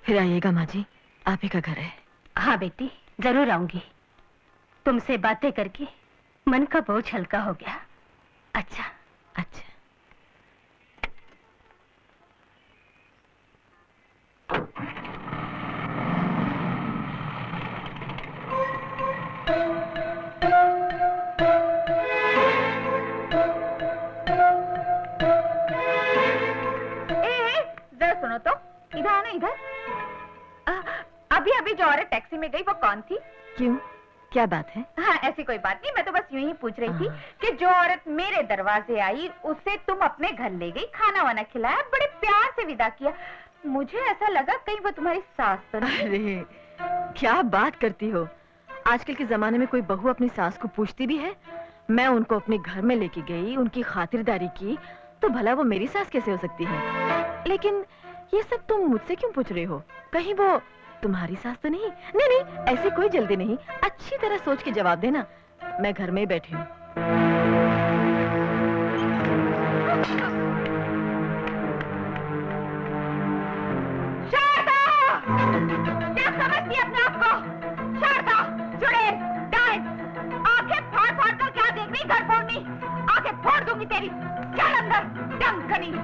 फिर आइएगा माँ जी, आप ही का घर है। हाँ बेटी, जरूर आऊंगी। तुमसे बातें करके मन का बोझ हल्का हो गया। अच्छा अच्छा। जरा सुनो तो, इधर आना इधर। अभी अभी जो औरत टैक्सी में गई वो कौन थी? क्यों, क्या बात है? हाँ ऐसी कोई बात नहीं, मैं तो बस यूं ही पूछ रही थी कि जो औरत मेरे दरवाजे आई उसे तुम अपने घर ले गई, खाना वाना खिलाया, बड़े प्यार से विदा किया। मुझे ऐसा लगा कहीं वो तुम्हारी सास तो नहीं। अरे क्या बात करती हो, आजकल के जमाने में कोई बहू अपनी सास को पूछती भी है? मैं उनको अपने घर में लेके गई, उनकी खातिरदारी की, तो भला वो मेरी सास कैसे हो सकती है? लेकिन ये सब तुम मुझसे क्यों पूछ रहे हो? कहीं वो तुम्हारी सास तो नहीं? नहीं नहीं, ऐसी कोई जल्दी नहीं, अच्छी तरह सोच के जवाब देना। मैं घर में ही बैठी हूँ। शारदा! क्या समझती अपने आप को? शारदा, जुड़े, डांस, आंखें फाड़ फाड़ कर क्या देख रही? घर फोड़नी, आंखें फोड़ दूंगी तेरी। चल अंदर, डंग कनी।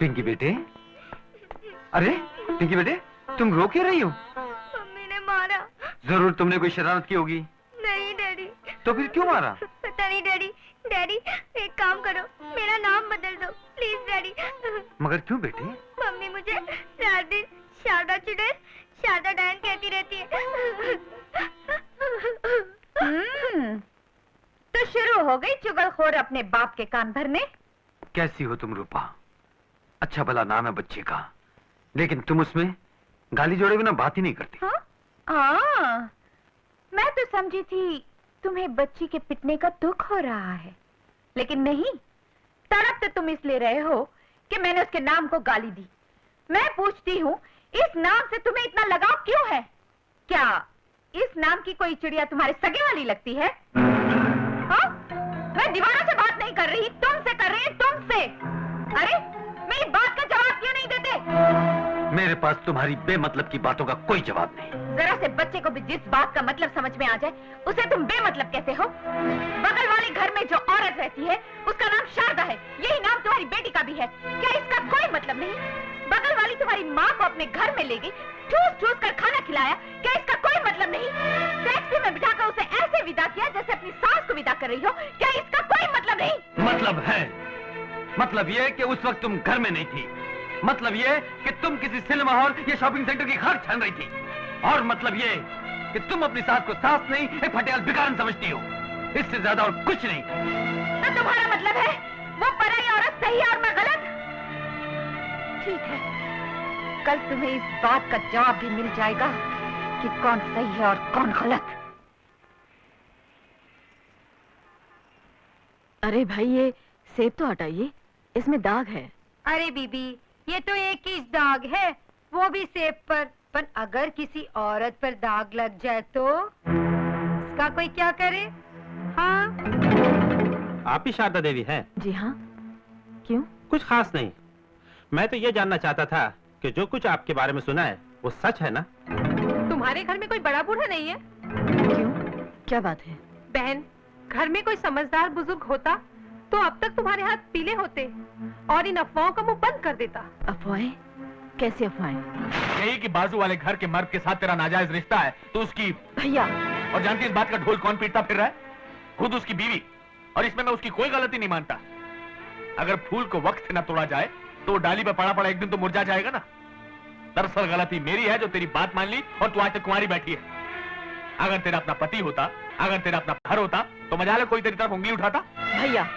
पिंकी बेटे, अरे पिंकी बेटे, तुम रो क्यों रही हो? मम्मी ने मारा। जरूर तुमने कोई शरारत की होगी। नहीं डैडी। तो फिर क्यों मारा? पता नहीं डैडी। डैडी एक काम करो, मेरा नाम बदल दो प्लीज डैडी। मगर क्यों बेटे? मम्मी मुझे रात दिन शारदा चुड़ैल, शारदा डायन कहती रहती है। तो शुरू हो गई चुगलखोर अपने बाप के कान भरने। कैसी हो तुम रूपा? अच्छा भला नाम है बच्चे का, लेकिन तुम उसमें गाली जोड़े बिना बात ही नहीं करती। हाँ, मैं तो समझी थी तुम्हें बच्ची के पिटने का दुख हो रहा है, लेकिन नहीं, तड़प तो तुम इसलिए रहे हो कि मैंने उसके नाम को गाली दी। मैं पूछती हूँ, इस नाम से तुम्हें इतना लगाव क्यों है? क्या इस नाम की कोई चिड़िया तुम्हारे सगे वाली लगती है? हाँ? मैं दीवारों से बात नहीं कर रही, तुमसे कर रही, तुमसे। अरे मेरी बात का जवाब क्यों नहीं देते? मेरे पास तुम्हारी बेमतलब की बातों का कोई जवाब नहीं। जरा से बच्चे को भी जिस बात का मतलब समझ में आ जाए, उसे तुम बेमतलब कहते हो? बगल वाले घर में जो औरत रहती है उसका नाम शारदा है, यही नाम तुम्हारी बेटी का भी है। क्या इसका कोई मतलब नहीं? बगल वाली तुम्हारी माँ को अपने घर में ले गई, ठूस ठूस कर खाना खिलाया, क्या इसका कोई मतलब नहीं? टैक्सी में बिठाकर उसे ऐसे विदा किया जैसे अपनी सास को विदा कर रही हो, क्या इसका कोई मतलब नहीं? मतलब है, मतलब ये कि उस वक्त तुम घर में नहीं थी, मतलब ये कि तुम किसी सिनेमा हॉल या शॉपिंग सेंटर की खाक छान रही थी, और मतलब ये कि तुम अपनी सास को सास नहीं एक फटियाल भिखारन समझती हो। इससे ज्यादा और कुछ नहीं। तो तुम्हारा मतलब है वो पराई औरत सही और मैं गलत? ठीक है, कल तुम्हें इस बात का जवाब भी मिल जाएगा कि कौन सही है और कौन गलत। अरे भाई ये सेब तो हटाइए, इसमें दाग है। अरे बीबी, ये तो एक ही दाग है, वो भी सेब पर अगर किसी औरत पर दाग लग जाए तो इसका कोई क्या करे? हाँ? आप ही शारदा देवी हैं? जी हाँ, क्यों? कुछ खास नहीं, मैं तो ये जानना चाहता था कि जो कुछ आपके बारे में सुना है वो सच है ना? तुम्हारे घर में कोई बड़ा बूढ़ा नहीं है? क्यों, क्या बात है? बहन, घर में कोई समझदार बुजुर्ग होता तो अब तक तुम्हारे हाथ पीले होते और इन अफवाहों का मुंह बंद कर देता। अफवाहें? कैसी अफवाहें? यही कि बाजू वाले घर के मर्द के साथ तेरा नाजायज रिश्ता है तो उसकी। भैया, और जानती इस बात का ढोल कौन पीटता फिर रहा है? खुद उसकी बीवी, और इसमें मैं उसकी कोई गलती नहीं मानता। अगर फूल को वक्त से न तोड़ा जाए तो डाली पे पड़ा पड़ा एक दिन तो मुरझा जाएगा ना। दरअसल गलती मेरी है जो तेरी बात मान ली और तू आज तक कुंवारी बैठी है। अगर तेरा अपना पति होता, अगर तेरा अपना घर होता तो मजाल कोई तेरी तरफ उंगली उठाता? भैया,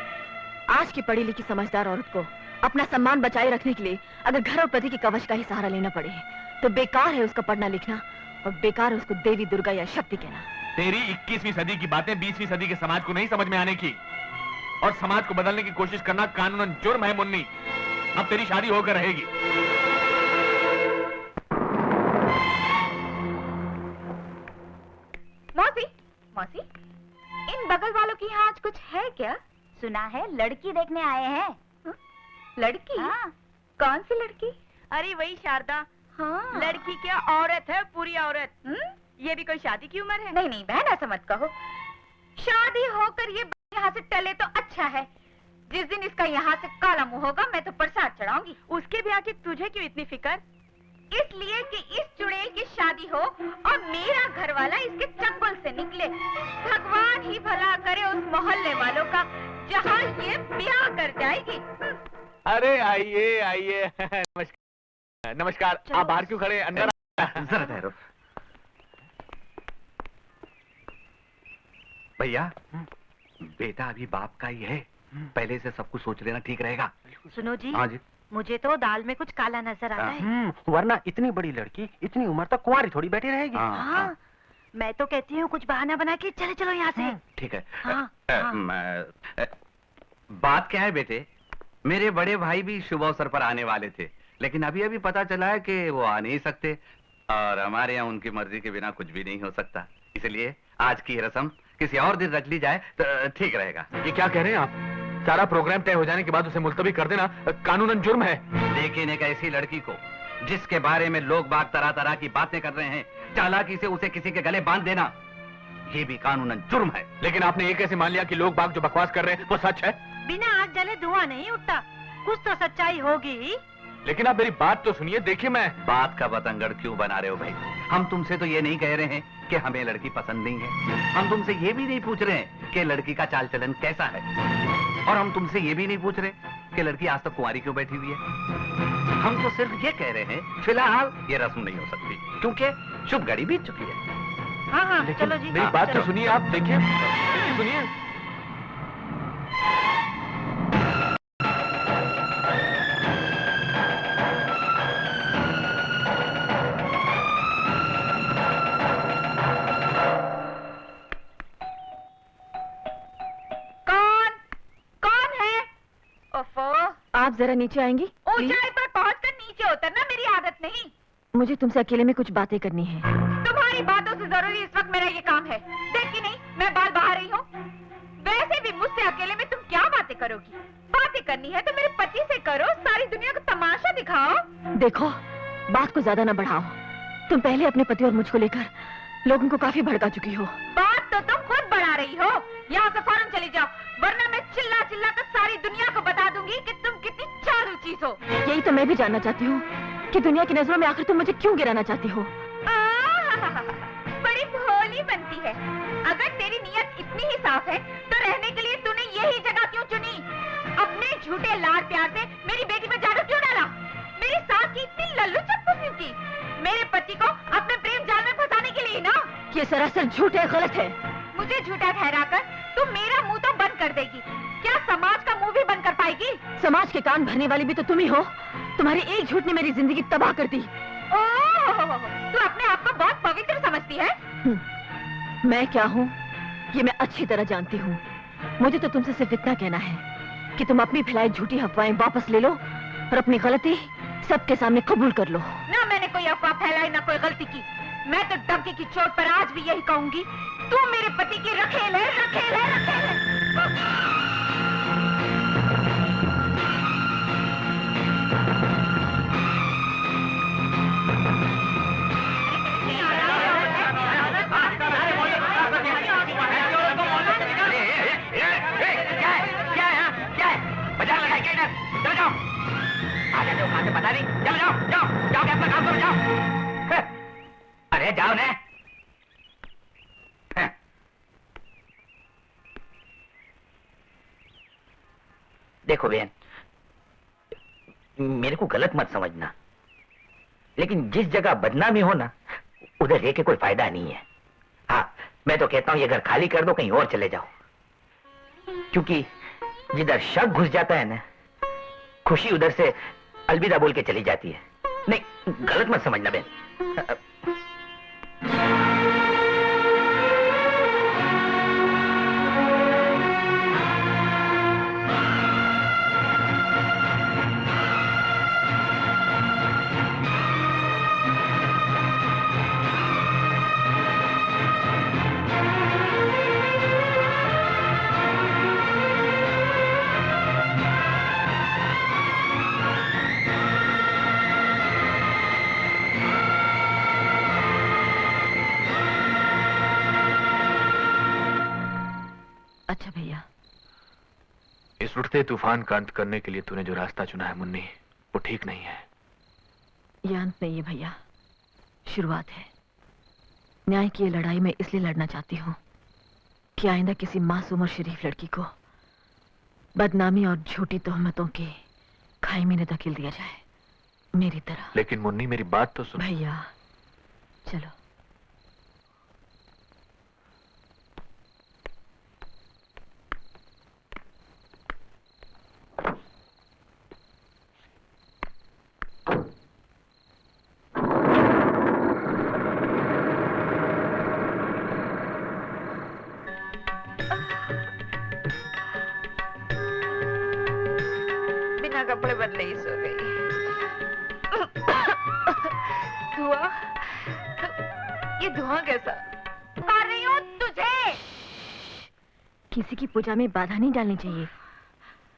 आज की पढ़ी लिखी समझदार औरत को अपना सम्मान बचाए रखने के लिए अगर घर और पति के कवच का ही सहारा लेना पड़े तो बेकार है उसका पढ़ना लिखना, और बेकार है उसको देवी दुर्गा या शक्ति कहना। तेरी 21वीं सदी की बातें 20वीं सदी के समाज को नहीं समझ में आने की, और समाज को बदलने की कोशिश करना कानूनन जुर्म है मुन्नी। अब तेरी शादी होकर रहेगी। मौसी, इन बगल वालों की यहाँ आज कुछ है क्या? सुना है लड़की देखने आए हैं। लड़की? हाँ। कौन सी लड़की? अरे वही शारदा, हाँ। लड़की क्या औरत है, पूरी औरत। ये भी कोई शादी की उम्र है? नहीं नहीं बहन, ऐसा मत कहो। शादी होकर ये यहाँ से टले तो अच्छा है। जिस दिन इसका यहाँ से काला मुंह होगा मैं तो प्रसाद चढ़ाऊंगी। उसके ब्याह की तुझे क्यों इतनी फिक्र? इसलिए कि इस चुड़ैल की शादी हो और मेरा घर वाला इसके चंगुल से निकले। भगवान ही भला करे उस मोहल्ले वालों का जहाँ ये ब्याह कर जाएगी। अरे आइए आइए। नमस्कार नमस्कार। आप बाहर क्यों खड़े, अंदर जरा ठहरो भैया, बेटा अभी बाप का ही है, पहले से सब कुछ सोच लेना ठीक रहेगा। सुनो जी, हाँ जी। मुझे तो दाल में कुछ काला नजर आता है। वरना इतनी बड़ी लड़की इतनी उम्र तक कुंवारी थोड़ी बैठी रहेगी। हाँ, मैं तो कहती हूँ कुछ बहाना बना के चले चलो यहाँ से। ठीक है। हाँ, बात क्या है बेटे, मेरे बड़े भाई भी शुभ अवसर पर आने वाले थे, लेकिन अभी अभी पता चला है कि वो आ नहीं सकते, और हमारे यहाँ उनकी मर्जी के बिना कुछ भी नहीं हो सकता। इसलिए आज की रस्म किसी और दिन रख ली जाए तो ठीक रहेगा। ये क्या कह रहे हैं आप? सारा प्रोग्राम तय हो जाने के बाद उसे मुलतवी कर देना कानूनन जुर्म है। लेकिन एक ऐसी लड़की को जिसके बारे में लोग बाग तरह तरह की बातें कर रहे हैं, चालाकी से उसे किसी के गले बांध देना, ये भी कानूनन जुर्म है। लेकिन आपने ये कैसे मान लिया कि लोग बाग जो बकवास कर रहे हैं वो सच है? बिना आग जले धुआं नहीं उठता, कुछ तो सच्चाई होगी। लेकिन आप मेरी बात तो सुनिए। देखिए, मैं बात का बतंगड़ क्यों बना रहे हो भाई? हम तुमसे तो ये नहीं कह रहे हैं कि हमें लड़की पसंद नहीं है, हम तुमसे ये भी नहीं पूछ रहे हैं कि लड़की का चाल चलन कैसा है, और हम तुमसे ये भी नहीं पूछ रहे कि लड़की आज तक कुंवारी क्यों बैठी हुई है। हम तो सिर्फ ये कह रहे हैं फिलहाल ये रस्म नहीं हो सकती, क्योंकि शुभ घड़ी बीत चुकी है। हाँ हाँ, लेकिन चलो जी। मेरी बात तो सुनिए, आप देखिए, सुनिए। आप जरा नीचे आएंगी? ऊंचाई पर पहुंचकर नीचे उतरना मेरी आदत नहीं। मुझे तुमसे अकेले में कुछ बातें करनी है। तुम्हारी बातों से जरूरी इस वक्त मेरा ये काम है। देखी नहीं मैं बाल बहा रही हूँ। वैसे भी मुझसे अकेले में तुम क्या बातें करोगी? बातें करनी है तो मेरे पति से करो, सारी दुनिया को तमाशा दिखाओ। देखो, बात को ज्यादा न बढ़ाओ। तुम पहले अपने पति और मुझको लेकर लोगों को काफी भड़का चुकी हो। बात तो तुम खुद बढ़ा रही हो। यहाँ से फौरन चली जाओ, वरना मैं चिल्ला चिल्ला कर सारी दुनिया को बता दूंगी कि तुम कितनी चालू चीज हो। यही तो मैं भी जानना चाहती हूँ कि दुनिया की नजरों में आखिर तुम मुझे क्यों गिराना चाहती हो? बड़ी भोली बनती है। अगर तेरी नीयत इतनी ही साफ है तो रहने के लिए तूने यही जगह क्यों चुनी? अपने झूठे लाड प्यार से मेरी बेटी पर जादू क्यों डाला? मेरी सास की इतनी लल्लू चप्पू क्यों की? मेरे पति को अपने प्रेम जाल में फंसाने के लिए ना? ये सरासर झूठ है, गलत है। मुझे झूठा ठहराकर तुम मेरा मुंह तो बंद कर देगी, क्या समाज का मुंह भी बंद कर पाएगी? समाज के कान भरने वाली भी तो तुम ही हो। तुम्हारी एक झूठ ने मेरी जिंदगी तबाह कर दी। तू अपने आप को बहुत पवित्र समझती है। मैं क्या हूँ ये मैं अच्छी तरह जानती हूँ। मुझे तो तुमसे सिर्फ इतना कहना है कि तुम अपनी फैलाई झूठी अफवाहें वापस ले लो और अपनी गलती सबके सामने कबूल कर लो। ना मैंने कोई अफवाह फैलाई, ना कोई गलती की। मैं तो धमकी की चोट पर आज भी यही कहूंगी, तू मेरे पति की रखेल है, रखेल है, रखेल है। पता नहीं, जाओ जाओ जाओ जाओ, क्या अपना काम करो, जाओ। अरे जाओ ना। देखो बहन, मेरे को गलत मत समझना, लेकिन जिस जगह बदनामी हो ना उधर रह के कोई फायदा नहीं है। हाँ, मैं तो कहता हूँ ये घर खाली कर दो, कहीं और चले जाओ, क्योंकि जिधर शक घुस जाता है ना, खुशी उधर से अलविदा बोल के चली जाती है। नहीं, गलत मत समझना बहन। इस उठते तूफान का अंत करने के लिए तूने जो रास्ता चुना है मुन्नी, वो ठीक नहीं है। यह अंत नहीं है भैया, शुरुआत है। न्याय की ये लड़ाई मैं इसलिए लड़ना चाहती हूँ कि आइंदा किसी मासूम और शरीफ लड़की को बदनामी और झूठी तोहमतों के खाई में न धकेल दिया जाए, मेरी तरह। लेकिन मुन्नी मेरी बात तो सुन। भैया चलो। बिना कपड़े बदले ही सो गई। धुआं, ये धुआं कैसा? कर रही हूँ तुझे। किसी की पूजा में बाधा नहीं डालनी चाहिए,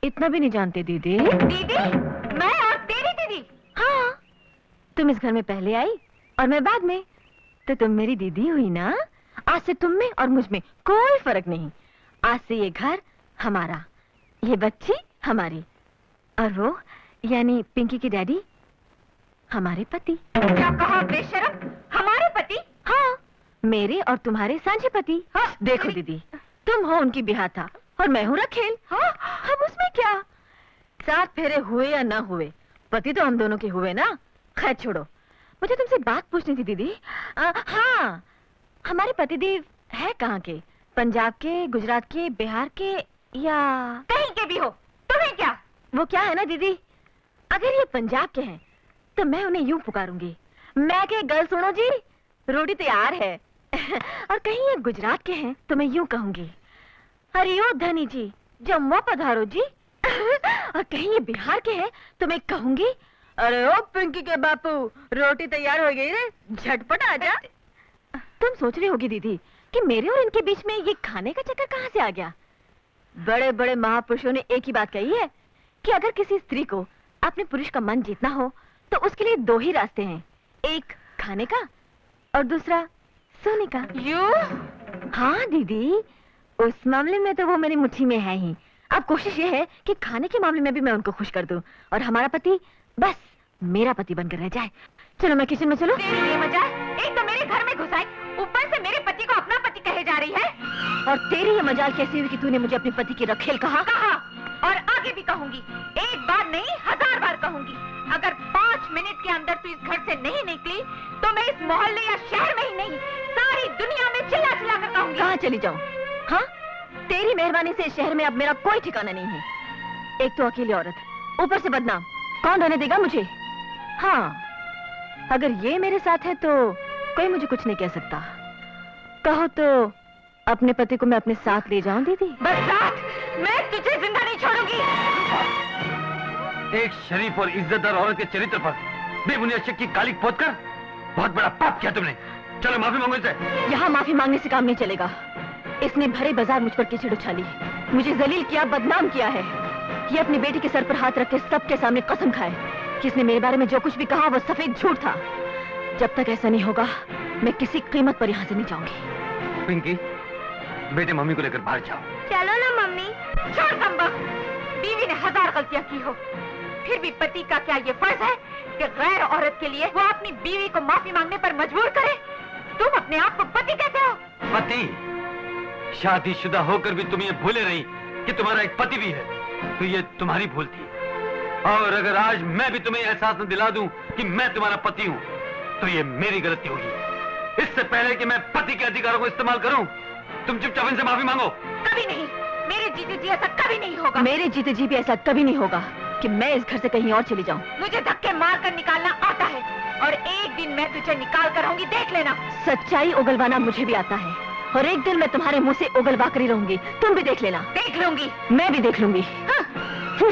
इतना भी नहीं जानते दीदी। दीदी? मैं और तेरी दीदी? हाँ, तुम इस घर में पहले आई और मैं बाद में, तो तुम मेरी दीदी हुई ना। आज से तुम में और मुझ में कोई फर्क नहीं। आज से ये घर हमारा, ये बच्ची हमारी, और वो यानी पिंकी की डैडी हमारे पति। क्या कहा बेशरम? हमारे पति? हाँ, मेरे और तुम्हारे सांझे पति। हाँ, देखो दीदी, तुम हो उनकी बिहाथा और मैं हूँ रखेल। हाँ, अब उसमें क्या? 7 फेरे हुए या ना हुए, पति तो हम दोनों के हुए ना। खैर छोड़ो, मुझे तुमसे बात पूछनी थी दीदी। हाँ, हमारे पतिदेव है कहाँ के? पंजाब के, गुजरात के, बिहार के, या कहीं के भी हो, तुम्हें क्या? वो क्या है ना दीदी, अगर ये पंजाब के हैं तो मैं उन्हें यूं पुकारूंगी, मैं के गल सुनो जी, रोटी तैयार है। और कहीं ये गुजरात के हैं तो मैं यूं कहूंगी, अरे ओ धनी जी जम्मू पधारो जी। और कहीं ये बिहार के हैं तो मैं कहूंगी, अरे ओ पिंकी के बापू रोटी तैयार हो गई रे, झटपट आजा। तुम सोच रही होगी दीदी कि मेरे और इनके बीच में ये खाने का चक्कर कहाँ से आ गया। बड़े बड़े महापुरुषों ने एक ही बात कही है कि अगर किसी स्त्री को अपने पुरुष का मन जीतना हो तो उसके लिए 2 ही रास्ते हैं, एक खाने का और दूसरा सोने का। यू? हाँ दीदी, उस मामले में तो वो मेरी मुट्ठी में है ही। अब कोशिश ये है कि खाने के मामले में भी मैं उनको खुश कर दूं और हमारा पति बस मेरा पति बनकर रह जाए। चलो मैं किचन में चलो। तेरी ये मजाल, एक तो मेरे घर में घुसाई, ऊपर से मेरे पति को अपना पति कहे जा रही है। और तेरी ये मजाल कैसी हुई कि तूने मुझे अपने पति की रखेल कहा? और आगे भी कहूंगी, एक बार नहीं 1000 बार कहूंगी। अगर 5 मिनट के अंदर तू इस घर से नहीं निकली तो मैं इस मोहल्ले या शहर में ही नहीं, सारी दुनिया में चिल्ला चिल्ला कर कहूंगी। कहाँ चली जाऊं? हाँ, तेरी मेहरबानी से शहर में अब मेरा कोई ठिकाना नहीं है। एक तो अकेली औरत, ऊपर से बदनाम, कौन रहने देगा मुझे? हाँ, अगर ये मेरे साथ है तो कोई मुझे कुछ नहीं कह सकता। कहो तो अपने पति को मैं अपने साथ ले जाऊं दीदी? बस साथ, मैं तुझे जिंदा नहीं छोड़ूंगी। एक शरीफ और इज्जतदार औरत के चरित्र पर बेबुनियाद शक की कालिक पोतकर बहुत बड़ा पाप किया तुमने। चलो माफी मांगो इसे। यहाँ माफी मांगने से काम नहीं चलेगा। इसने भरे बाजार मुझ पर कीचड़ उछाली, मुझे जलील किया, बदनाम किया है। ये अपनी बेटी के सर पर हाथ रख के सबके सामने कसम खाए कि इसने मेरे बारे में जो कुछ भी कहा वो सफेद झूठ था। जब तक ऐसा नहीं होगा मैं किसी कीमत पर यहाँ से नहीं जाऊंगी। पिंकी, बेटे मम्मी को लेकर बाहर जाओ। चलो ना मम्मी। छोड़ कमबख्त, बीवी ने 1000 गलतियां की हो, फिर भी पति का क्या ये फर्ज है कि गैर औरत के लिए वो अपनी बीवी को माफी मांगने पर मजबूर करे? तुम अपने आप को पति कहते हो? पति? शादीशुदा होकर भी तुम ये भूले रही कि तुम्हारा एक पति भी है, तो ये तुम्हारी भूल थी। और अगर आज मैं भी तुम्हें एहसास न दिला दूं कि मैं तुम्हारा पति हूं, तो ये मेरी गलती होगी। इससे पहले कि मैं पति के अधिकारों को इस्तेमाल करूं, तुम चुपचाप इनसे माफी मांगो। कभी नहीं, मेरे जीते जी ऐसा कभी नहीं होगा। मेरे जीते जी भी ऐसा कभी नहीं होगा कि मैं इस घर से कहीं और चली जाऊं। मुझे धक्के मार कर निकालना आता है और एक दिन मैं तुझे निकाल कर रहूंगी, देख लेना। सच्चाई उगलवाना मुझे भी आता है और एक दिन मैं तुम्हारे मुंह से उगलवा कर ही रहूंगी, तुम भी देख लेना। देख लूंगी। मैं भी देख लूंगी।